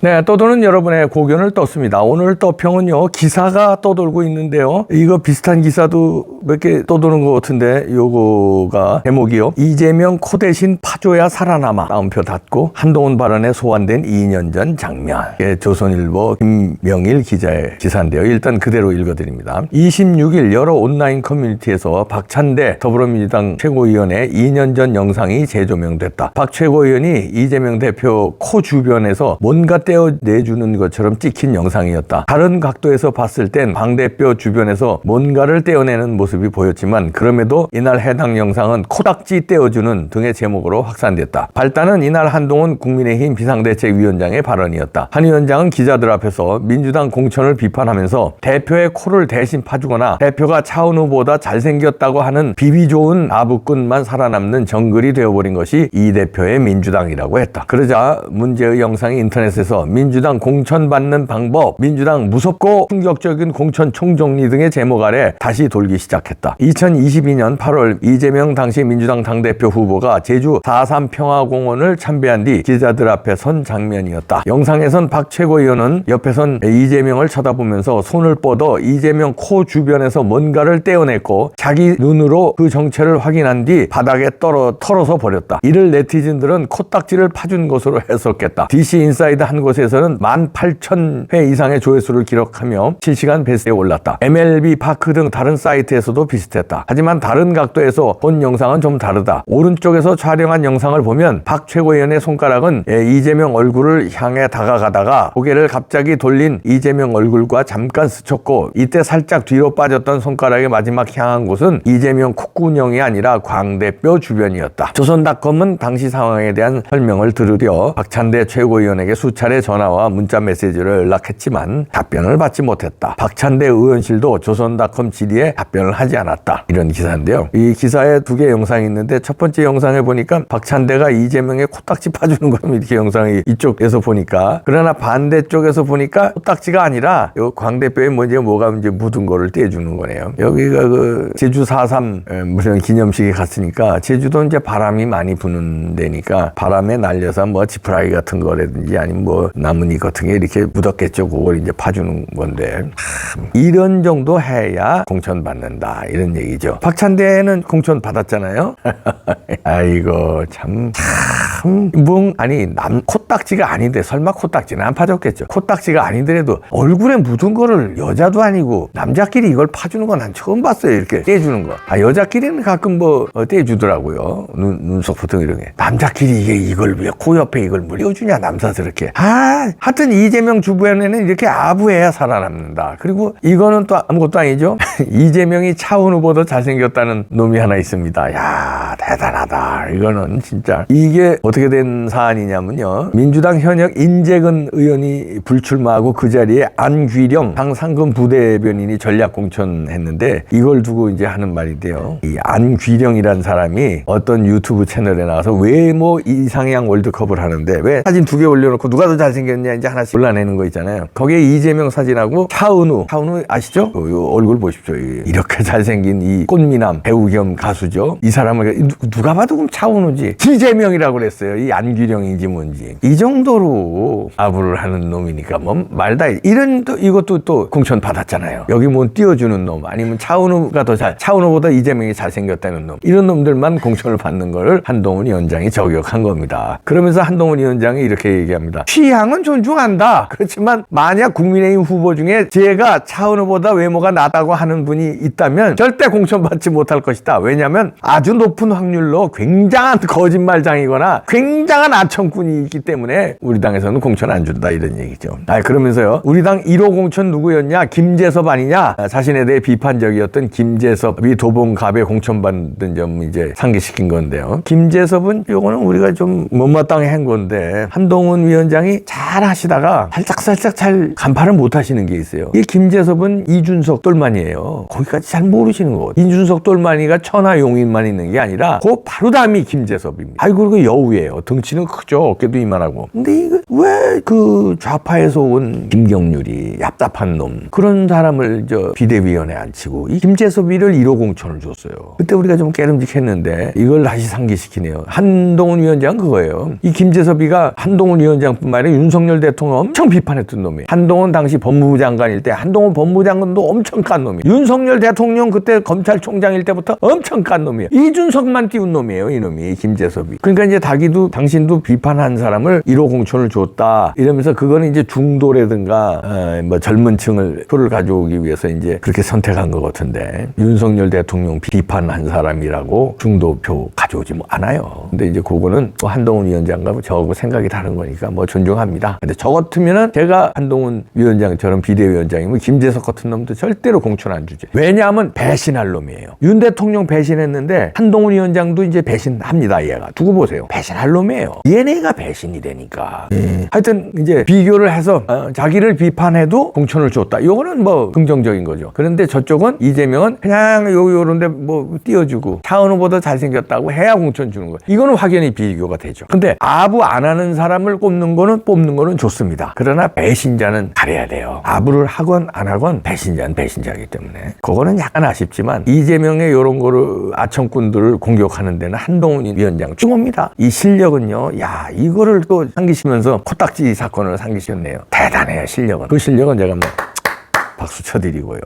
네, 떠도는 여러분의 고견을 떴습니다. 오늘 떠평은요, 기사가 떠돌고 있는데요. 이거 비슷한 기사도 몇 개 떠도는 것 같은데, 요거가 제목이요. 이재명 코 대신 파줘야 살아남아. 따옴표 닫고 한동훈 발언에 소환된 2년 전 장면. 조선일보 김명일 기자의 기사인데요. 일단 그대로 읽어드립니다. 26일 여러 온라인 커뮤니티에서 박찬대 더불어민주당 최고위원의 2년 전 영상이 재조명됐다. 박 최고위원이 이재명 대표 코 주변에서 뭔가 떼어내주는 것처럼 찍힌 영상이었다. 다른 각도에서 봤을 땐 방 대표 주변에서 뭔가를 떼어내는 모습이 보였지만 그럼에도 이날 해당 영상은 코딱지 떼어주는 등의 제목으로 확산됐다. 발단은 이날 한동훈 국민의힘 비상대책위원장의 발언이었다. 한 위원장은 기자들 앞에서 민주당 공천을 비판하면서 대표의 코를 대신 파주거나 대표가 차은우보다 잘생겼다고 하는 비비 좋은 아부꾼만 살아남는 정글이 되어버린 것이 이 대표의 민주당이라고 했다. 그러자 문제의 영상이 인터넷에서 민주당 공천 받는 방법, 민주당 무섭고 충격적인 공천 총정리 등의 제목 아래 다시 돌기 시작했다. 2022년 8월 이재명 당시 민주당 당대표 후보가 제주 4.3 평화공원을 참배한 뒤 기자들 앞에 선 장면이었다. 영상에선 박 최고위원은 옆에선 이재명을 쳐다보면서 손을 뻗어 이재명 코 주변에서 뭔가를 떼어냈고 자기 눈으로 그 정체를 확인한 뒤 바닥에 털어서 버렸다. 이를 네티즌들은 코딱지를 파준 것으로 해석했다. DC 인사이드 한 곳에서는 18,000회 이상의 조회수를 기록하며 실시간 베스트에 올랐다. MLB 파크 등 다른 사이트에서도 비슷했다. 하지만 다른 각도에서 본 영상은 좀 다르다. 오른쪽에서 촬영한 영상을 보면 박 최고위원의 손가락은 이재명 얼굴을 향해 다가가다가 고개를 갑자기 돌린 이재명 얼굴과 잠깐 스쳤고 이때 살짝 뒤로 빠졌던 손가락의 마지막 향한 곳은 이재명 콧구녕이 아니라 광대뼈 주변이었다. 조선닷컴은 당시 상황에 대한 설명을 들으려 박찬대 최고위원에게 수차례 전화와 문자 메시지를 연락했지만 답변을 받지 못했다. 박찬대 의원실도 조선닷컴 질의에 답변을 하지 않았다. 이런 기사인데요. 이 기사에 두 개 영상이 있는데 첫 번째 영상에 보니까 박찬대가 이재명의 코딱지 파주는 거면 이렇게 영상이 이쪽에서 보니까, 그러나 반대쪽에서 보니까 코딱지가 아니라 요 광대뼈에 뭐가 이제 묻은 거를 떼주는 거네요. 여기가 그 제주 4.3 무슨 기념식에 갔으니까 제주도 이제 바람이 많이 부는 데니까 바람에 날려서 뭐 지푸라기 같은 거라든지 아니면 뭐 나뭇잎 같은 게 이렇게 묻었겠죠. 그걸 이제 파주는 건데 이런 정도 해야 공천 받는다 이런 얘기죠. 박찬대는 공천 받았잖아요. 아이고 참 아니 코딱지가 아닌데 설마 코딱지는 안 파졌겠죠. 코딱지가 아니더라도 얼굴에 묻은 거를 여자도 아니고 남자끼리 이걸 파주는 건 난 처음 봤어요. 이렇게 떼주는 거. 여자끼리는 가끔 뭐 떼주더라고요. 눈썹 보통 이런 게. 남자끼리 이걸 왜 코 옆에 이걸 띄워주냐 남사스럽게. 하여튼 이재명 주변에는 이렇게 아부해야 살아남는다. 그리고 이거는 또 아무것도 아니죠. 이재명이 차은우보다 잘생겼다는 놈이 하나 있습니다. 야 대단하다. 이거는 진짜 이게 어떻게 된 사안이냐면요. 민주당 현역 인재근 의원이 불출마하고 그 자리에 안귀령 당상금 부대변인이 전략 공천했는데 이걸 두고 이제 하는 말인데요. 이 안귀령이라는 사람이 어떤 유튜브 채널에 나와서 외모 이상향 월드컵을 하는데 왜 사진 두 개 올려놓고 누가 더 잘생겼냐 이제 하나씩 골라내는 거 있잖아요. 거기에 이재명 사진하고 차은우 아시죠? 요 얼굴 보십시오. 이렇게 잘생긴 이 꽃미남 배우 겸 가수죠. 이 사람을 누가 봐도 그럼 차은우지. 이재명이라고 그랬어요. 이 안귀령인지 뭔지. 이 정도로 아부를 하는 놈이니까 뭐 말다. 이것도 또 공천 받았잖아요. 여기 뭐 띄워주는 놈 아니면 차은우가 차은우보다 이재명이 잘생겼다는 놈. 이런 놈들만 공천을 받는 걸 한동훈 위원장이 저격한 겁니다. 그러면서 한동훈 위원장이 이렇게 얘기합니다. 취향은 존중한다. 그렇지만 만약 국민의힘 후보 중에 제가 차은우보다 외모가 낫다고 하는 분이 있다면 절대 공천받지 못할 것이다. 왜냐하면 아주 높은 확률로 굉장한 거짓말장이거나 굉장한 아청꾼이 있기 때문에 우리 당에서는 공천 안 준다 이런 얘기죠. 그러면서요. 우리 당 1호 공천 누구였냐? 김재섭 아니냐? 자신에 대해 비판적이었던 김재섭이 도봉갑에 공천받은 점 이제 상기시킨 건데요. 김재섭은 요거는 우리가 좀 못마땅해 한 건데 한동훈 위원장이 잘 하시다가 살짝 잘 간파를 못 하시는 게 있어요. 이 김재섭은 이준석 똘만이에요. 거기까지 잘 모르시는 거거든요. 이준석 똘만이가 천하용인만 있는 게 아니라 그 바로 다음이 김재섭입니다. 그리고 여우예요. 부유해요. 덩치는 크죠. 어깨도 이만하고. 근데 이거 왜 그 좌파에서 온 김경률이 얍삽한 놈 그런 사람을 비대위원회에 앉히고 이 김재섭이를 1호 공천을 줬어요. 그때 우리가 좀 깨름직했는데 이걸 다시 상기시키네요. 한동훈 위원장 그거예요. 이 김재섭이가 한동훈 위원장뿐만 아니라 윤석열 대통령 엄청 비판했던 놈이에요. 한동훈 당시 법무부 장관일 때 한동훈 법무부 장관도 엄청 깐 놈이에요. 윤석열 대통령 그때 검찰총장일 때부터 엄청 깐 놈이에요. 이준석만 띄운 놈이에요. 이놈이 김재섭이. 그러니까 이제 당신도 비판한 사람을 1호 공천을 줬다 이러면서 그거는 이제 중도라든가 뭐 젊은 층을 표를 가져오기 위해서 이제 그렇게 선택한 것 같은데 윤석열 대통령 비판한 사람이라고 중도표 가져오지 않아요. 근데 이제 그거는 뭐 한동훈 위원장과 저하고 생각이 다른 거니까 뭐 존중합니다. 근데 저 같으면은 제가 한동훈 위원장처럼 비대위원장이면 김재석 같은 놈도 절대로 공천 안 주지. 왜냐하면 배신할 놈이에요. 윤 대통령 배신했는데 한동훈 위원장도 이제 배신합니다. 얘가 두고 보세요. 배신할 놈이에요. 얘네가 배신이 되니까. 하여튼 이제 비교를 해서 자기를 비판해도 공천을 줬다. 이거는 뭐 긍정적인 거죠. 그런데 저쪽은 이재명은 그냥 요런데 뭐 띄워주고 차은우 보다 잘생겼다고 해야 공천 주는 거예요. 이거는 확연히 비교가 되죠. 근데 아부 안 하는 사람을 뽑는 거는 좋습니다. 그러나 배신자는 가려야 돼요. 아부를 하건 안 하건 배신자는 배신자이기 때문에 그거는 약간 아쉽지만 이재명의 요런 거를 아청꾼들을 공격하는 데는 한동훈 위원장 최고입니다. 이 실력은요. 야 이거를 또 상기시면서 코딱지 사건을 상기셨네요. 대단해요. 실력은. 그 실력은 제가 뭐 박수 쳐드리고요.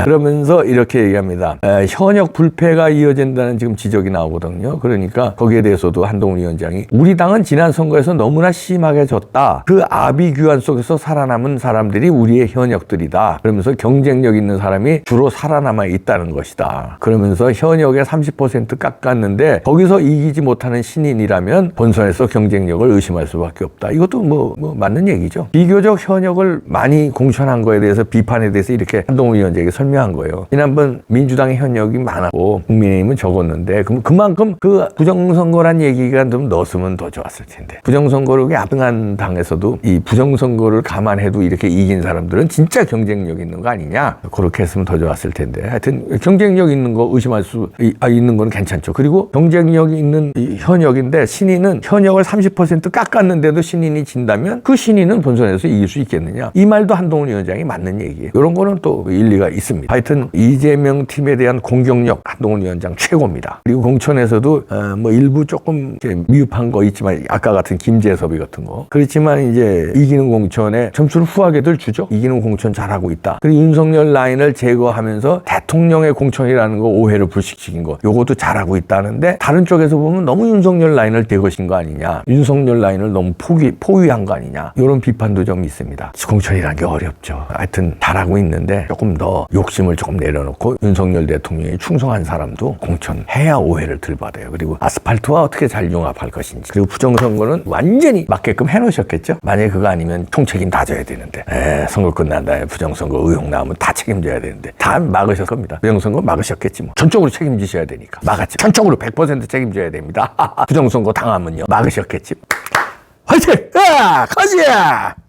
그러면서 이렇게 얘기합니다. 현역 불패가 이어진다는 지금 지적이 나오거든요. 그러니까 거기에 대해서도 한동훈 위원장이 우리 당은 지난 선거에서 너무나 심하게 졌다. 그 아비규환 속에서 살아남은 사람들이 우리의 현역들이다. 그러면서 경쟁력 있는 사람이 주로 살아남아 있다는 것이다. 그러면서 현역의 30% 깎았는데 거기서 이기지 못하는 신인이라면 본선에서 경쟁력을 의심할 수밖에 없다. 이것도 뭐 맞는 얘기죠. 비교적 현역을 많이 공천한 거에 대해서 비판에 대해서 이렇게 한동훈 위원장에게 설명한 거예요. 지난번 민주당의 현역이 많았고 국민의힘은 적었는데 그만큼 그 부정선거란 얘기가 좀 넣었으면 더 좋았을 텐데 부정선거를 압승한 당에서도 이 부정선거를 감안해도 이렇게 이긴 사람들은 진짜 경쟁력 있는 거 아니냐 그렇게 했으면 더 좋았을 텐데 하여튼 경쟁력 있는 거 의심할 수 있는 건 괜찮죠. 그리고 경쟁력이 있는 현역인데 신인은 현역을 30% 깎았는데도 신인이 진다면 그 신인은 본선에서 이길 수 있겠느냐 이 말도 한동훈 위원장이 맞는 얘기예요. 이런 거는 또 일리가 있습니다. 하여튼 이재명 팀에 대한 공격력 한동훈 위원장 최고입니다. 그리고 공천에서도 뭐 일부 조금 미흡한 거 있지만 아까 같은 김재섭이 같은 거 그렇지만 이제 이기는 공천에 점수를 후하게들 주죠. 이기는 공천 잘하고 있다. 그리고 윤석열 라인을 제거하면서 대통령의 공천이라는 거 오해를 불식시킨 거 요것도 잘하고 있다는데 다른 쪽에서 보면 너무 윤석열 라인을 대거신 거 아니냐 윤석열 라인을 너무 포위한 거 아니냐 이런 비판도 좀 있습니다. 공천이라는 게 어렵죠. 하여튼 잘하고 있는데 조금 더 욕심을 조금 내려놓고 윤석열 대통령이 충성한 사람도 공천해야 오해를 덜 받아요. 그리고 아스팔트와 어떻게 잘 융합할 것인지 그리고 부정선거는 완전히 맞게끔 해놓으셨겠죠. 만약에 그거 아니면 총책임 다 져야 되는데 선거 끝난 다음에 부정선거 의혹 나오면 다 책임져야 되는데 다 막으실 겁니다. 부정선거 막으셨겠지 뭐. 전적으로 책임지셔야 되니까 막았지. 전적으로 100% 책임져야 됩니다. 부정선거 당하면요 막으셨겠지. 화이팅! 가자!